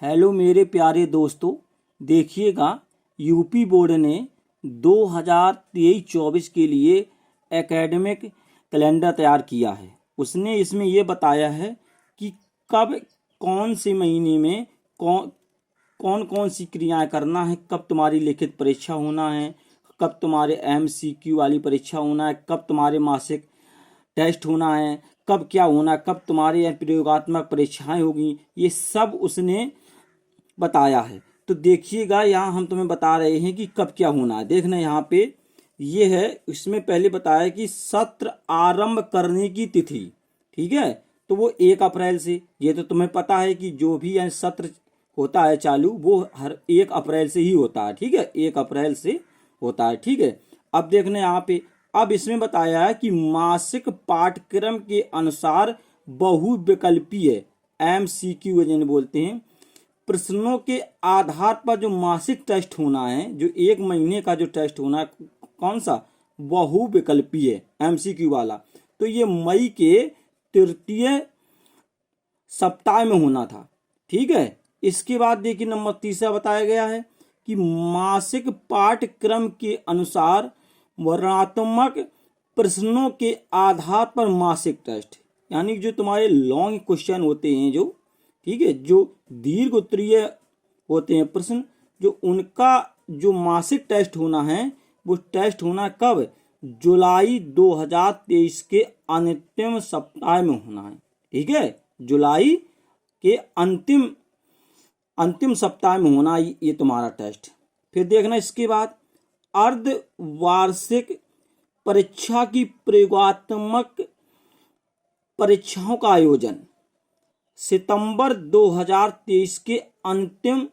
Hello मेरे प्यारे दोस्तों, देखिएगा यूपी बोर्ड ने 2023-24 के लिए एकेडमिक कैलेंडर तैयार किया है। उसने इसमें ये बताया है कि कब कौन से महीने में कौन कौन सी क्रियाएं करना है, कब तुम्हारी लिखित परीक्षा होना है, कब तुम्हारे MCQ वाली परीक्षा होना है, कब तुम्हारे मासिक टेस्ट होना है, कब क्या होना है, कब तुम्हारी प्रयोगात्मक परीक्षाएं होगी, ये सब उसने बताया है। तो देखिएगा यहाँ हम तुम्हें बता रहे हैं कि कब क्या होना है। देखना यहाँ पे ये है, इसमें पहले बताया कि सत्र आरंभ करने की तिथि, ठीक है, तो वो 1 अप्रैल से, ये तो तुम्हें पता है कि जो भी सत्र होता है चालू वो हर 1 अप्रैल से ही होता है, ठीक है, 1 अप्रैल से होता है, ठीक है। अब देखना यहाँ पे, अब इसमें बताया है कि मासिक पाठ्यक्रम के अनुसार बहुविकल्पीय MCQ जिन्हें बोलते हैं प्रश्नों के आधार पर जो मासिक टेस्ट होना है, जो 1 महीने का जो टेस्ट होना है, कौन सा, बहुविकल्पीय MCQ वाला, तो ये मई के तृतीय सप्ताह में होना था, ठीक है। इसके बाद देखिए नंबर 3 बताया गया है कि मासिक पाठ्यक्रम के अनुसार वर्णनात्मक प्रश्नों के आधार पर मासिक टेस्ट, यानी जो तुम्हारे लॉन्ग क्वेश्चन होते हैं, जो ठीक है, जो दीर्घ उत्तरीय होते हैं प्रश्न, जो उनका जो मासिक टेस्ट होना है वो टेस्ट होना कब, जुलाई 2023 के अंतिम सप्ताह में होना है, ठीक है, जुलाई के अंतिम सप्ताह में होना ये तुम्हारा टेस्ट। फिर देखना इसके बाद अर्धवार्षिक परीक्षा की प्रयोगात्मक परीक्षाओं का आयोजन सितंबर 2023 के अंतिम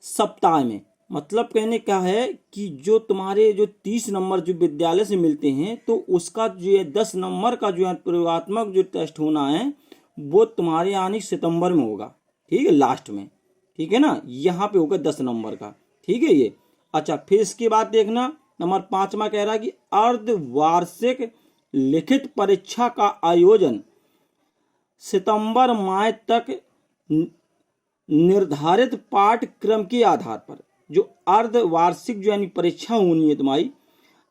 सप्ताह में, मतलब कहने का है कि जो तुम्हारे जो 30 नंबर जो विद्यालय से मिलते हैं, तो उसका जो 10 नंबर का जो प्रयोगात्मक जो टेस्ट होना है वो तुम्हारे यानी सितंबर में होगा, ठीक है, लास्ट में, ठीक है ना, यहाँ पे होगा 10 नंबर का, ठीक है ये। अच्छा, फिर इसके बाद देखना नंबर 5 कह रहा है कि अर्धवार्षिक लिखित परीक्षा का आयोजन सितंबर माह तक निर्धारित पाठ्यक्रम के आधार पर, जो अर्धवार्षिक जो यानी परीक्षा होनी है तुम्हारी,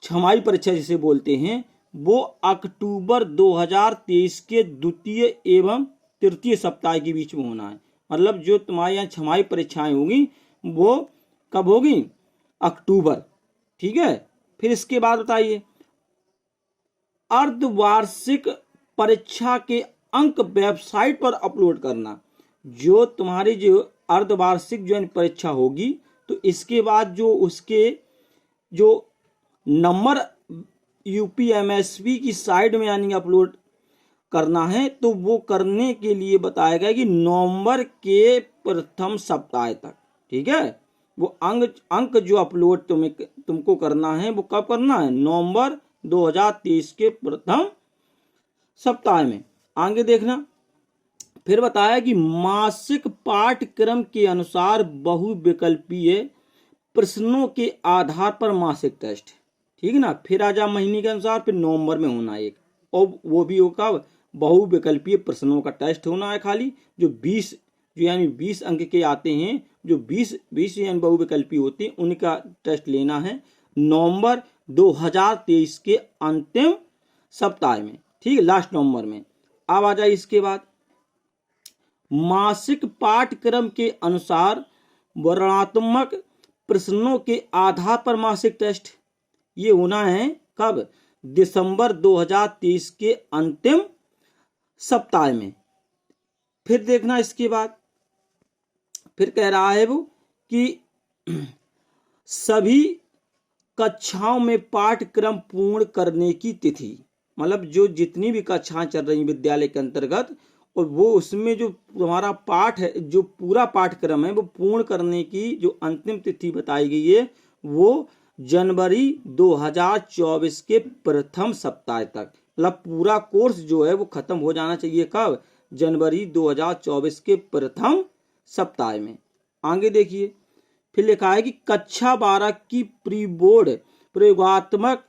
छमाही परीक्षा जिसे बोलते हैं, वो अक्टूबर 2023 के द्वितीय एवं तृतीय सप्ताह के बीच में होना है। मतलब जो तुम्हारे यहाँ छमाही परीक्षाएं होंगी वो कब होगी, अक्टूबर, ठीक है। फिर इसके बाद बताइए, अर्धवार्षिक परीक्षा के अंक वेबसाइट पर अपलोड करना। जो तुम्हारी जो अर्धवार्षिक जो परीक्षा होगी, तो इसके बाद जो उसके जो नंबर UPMSB की साइट में यानी अपलोड करना है, तो वो करने के लिए बताया गया कि नवंबर के प्रथम सप्ताह तक, ठीक है, वो अंक जो अपलोड तुमको करना है वो कब करना है, नवंबर 2023 के प्रथम सप्ताह में। आगे देखना, फिर बताया कि मासिक पाठ्यक्रम के अनुसार बहुविकल्पीय प्रश्नों के आधार पर मासिक टेस्ट, ठीक है ना। फिर आ जा महीने के अनुसार, फिर नवंबर में होना एक, और वो भी होगा बहुविकल्पीय प्रश्नों का टेस्ट होना है खाली, जो 20 जो यानी 20 अंक के आते हैं, जो 20 यानी बहुविकल्पीय होते हैं, उनका टेस्ट लेना है नवंबर 2023 के अंतिम सप्ताह में, ठीक है, लास्ट नवंबर में। अब आ जाए इसके बाद, मासिक पाठ्यक्रम के अनुसार वर्णनात्मक प्रश्नों के आधार पर मासिक टेस्ट, ये होना है कब, दिसंबर 2023 के अंतिम सप्ताह में। फिर देखना इसके बाद, फिर कह रहा है वो कि सभी कक्षाओं में पाठ्यक्रम पूर्ण करने की तिथि, मतलब जो जितनी भी कक्षाएं चल रही विद्यालय के अंतर्गत, और वो उसमें जो तुम्हारा पाठ है, जो पूरा पाठ्यक्रम है, वो पूर्ण करने की जो अंतिम तिथि बताई गई है वो जनवरी 2024 के प्रथम सप्ताह तक, मतलब पूरा कोर्स जो है वो खत्म हो जाना चाहिए कब, जनवरी 2024 के प्रथम सप्ताह में। आगे देखिए, फिर लिखा है कि कक्षा 12 की प्री बोर्ड प्रयोगात्मक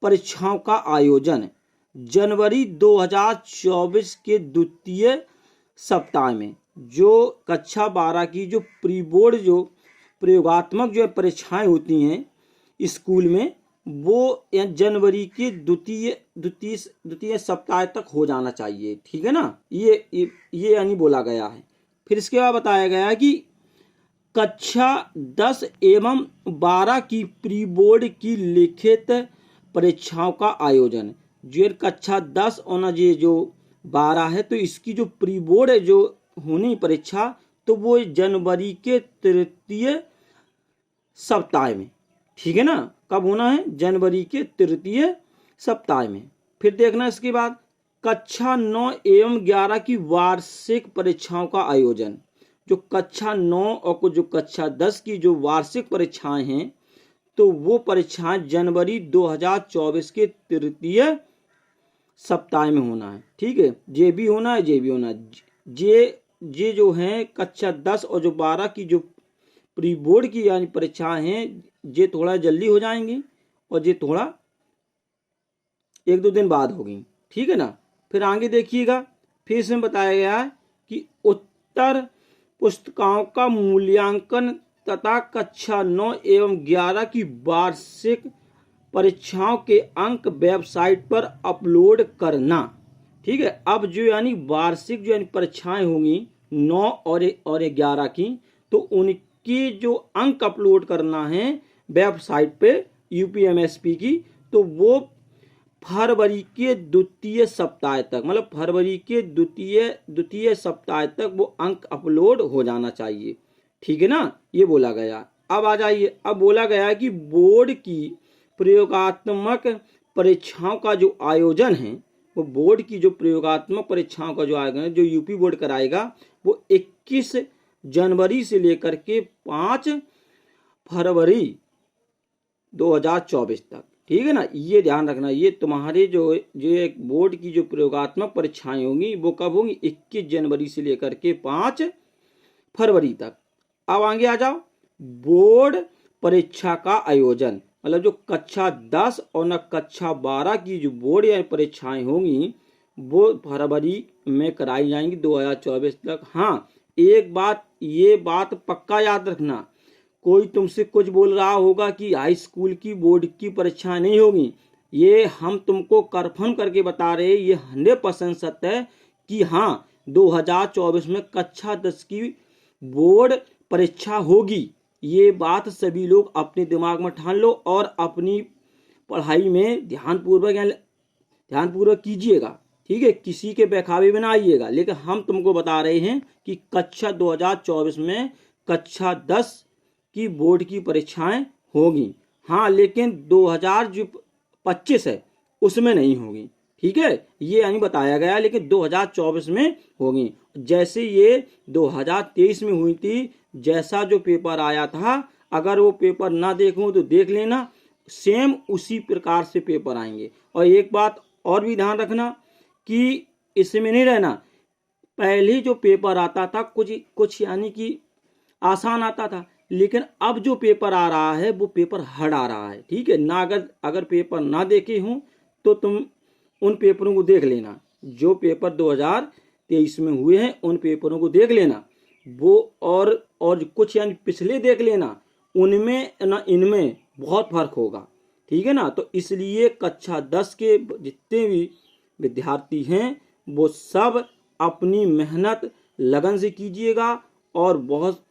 परीक्षाओं का आयोजन जनवरी 2024 के द्वितीय सप्ताह में, जो कक्षा 12 की जो प्री बोर्ड जो प्रयोगात्मक जो परीक्षाएं होती हैं स्कूल में, वो जनवरी के द्वितीय सप्ताह तक हो जाना चाहिए। ठीक है ना, ये यानी बोला गया है। फिर इसके बाद बताया गया है कि कक्षा 10 एवं 12 की प्री बोर्ड की लिखित परीक्षाओं का आयोजन, जो कक्षा 10 और ये जो 12 है, तो इसकी जो प्री बोर्ड है जो होनी परीक्षा, तो वो जनवरी के तृतीय सप्ताह में। ठीक है ना, कब होना है? जनवरी के तृतीय सप्ताह में। फिर देखना इसके बाद कक्षा 9 एवं 11 की वार्षिक परीक्षाओं का आयोजन, जो कक्षा 9 और जो कक्षा 10 की जो वार्षिक परीक्षाएं हैं, तो वो परीक्षाएं जनवरी 2024 के तृतीय सप्ताह में होना है। ठीक है, जे भी होना है, जे भी होना है। जे जो है कक्षा 10 और जो 12 की जो प्री बोर्ड की यानी परीक्षाएं हैं, ये थोड़ा जल्दी हो जाएंगी और ये थोड़ा 1-2 दिन बाद होगी। ठीक है ना। फिर आगे देखिएगा, फिर इसमें बताया गया है कि उत्तर पुस्तिकाओं का मूल्यांकन तथा कक्षा 9 एवं 11 की वार्षिक परीक्षाओं के अंक वेबसाइट पर अपलोड करना। ठीक है, अब जो यानी वार्षिक जो यानी परीक्षाएं होंगी 9 और 11 की, तो उनकी जो अंक अपलोड करना है वेबसाइट पे यूपीएमएसपी की, तो वो फरवरी के द्वितीय सप्ताह तक, मतलब फरवरी के द्वितीय सप्ताह तक वो अंक अपलोड हो जाना चाहिए। ठीक है ना, ये बोला गया। अब आ जाइए, अब बोला गया है कि बोर्ड की प्रयोगात्मक परीक्षाओं का जो आयोजन है, वो बोर्ड की जो प्रयोगात्मक परीक्षाओं का जो आयोजन है, जो यूपी बोर्ड कराएगा, वो 21 जनवरी से लेकर के 5 फरवरी 2024 तक। ठीक है ना, ये ध्यान रखना। ये तुम्हारे जो एक बोर्ड की जो प्रयोगात्मक परीक्षाएं होंगी, वो कब होंगी? 21 जनवरी से लेकर के 5 फरवरी तक। अब आगे आ जाओ, बोर्ड परीक्षा का आयोजन, मतलब जो कक्षा 10 और न कक्षा 12 की जो बोर्ड या परीक्षाएं होंगी, वो फरवरी में कराई जाएंगी 2024 तक। हाँ, एक बात, ये बात पक्का याद रखना, कोई तुमसे कुछ बोल रहा होगा कि हाई स्कूल की बोर्ड की परीक्षा नहीं होगी, ये हम तुमको कंफर्म करके बता रहे हैं, ये 100% सत्य है कि हाँ 2024 में कक्षा 10 की बोर्ड परीक्षा होगी। ये बात सभी लोग अपने दिमाग में ठान लो और अपनी पढ़ाई में ध्यानपूर्वक कीजिएगा। ठीक है, किसी के बहकावे में ना आइएगा। लेकिन हम तुमको बता रहे हैं कि कक्षा 2024 में कक्षा 10 की बोर्ड की परीक्षाएं होगी। हाँ, लेकिन 2025 है उसमें नहीं होगी। ठीक है, ये यानी बताया गया, लेकिन 2024 में होगी। जैसे ये 2023 में हुई थी, जैसा जो पेपर आया था, अगर वो पेपर ना देखो तो देख लेना, सेम उसी प्रकार से पेपर आएंगे। और एक बात और भी ध्यान रखना कि इसमें नहीं रहना, पहले जो पेपर आता था कुछ यानी कि आसान आता था, लेकिन अब जो पेपर आ रहा है वो पेपर हार्ड आ रहा है। ठीक है ना, अगर पेपर ना देखे हों तो तुम उन पेपरों को देख लेना, जो पेपर 2023 में हुए हैं उन पेपरों को देख लेना, वो और कुछ यानी पिछले देख लेना, उनमें ना इनमें बहुत फर्क होगा। ठीक है ना, तो इसलिए कक्षा 10 के जितने भी विद्यार्थी हैं वो सब अपनी मेहनत लगन से कीजिएगा और बहुत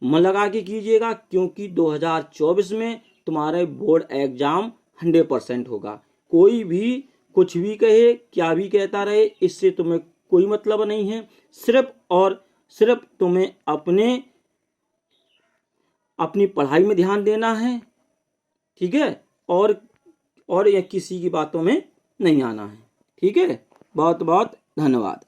मन लगा के कीजिएगा, क्योंकि 2024 में तुम्हारे बोर्ड एग्जाम 100% होगा। कोई भी कुछ भी कहे, क्या भी कहता रहे, इससे तुम्हें कोई मतलब नहीं है। सिर्फ और सिर्फ तुम्हें अपनी पढ़ाई में ध्यान देना है। ठीक है, और या किसी की बातों में नहीं आना है। ठीक है, बहुत बहुत धन्यवाद।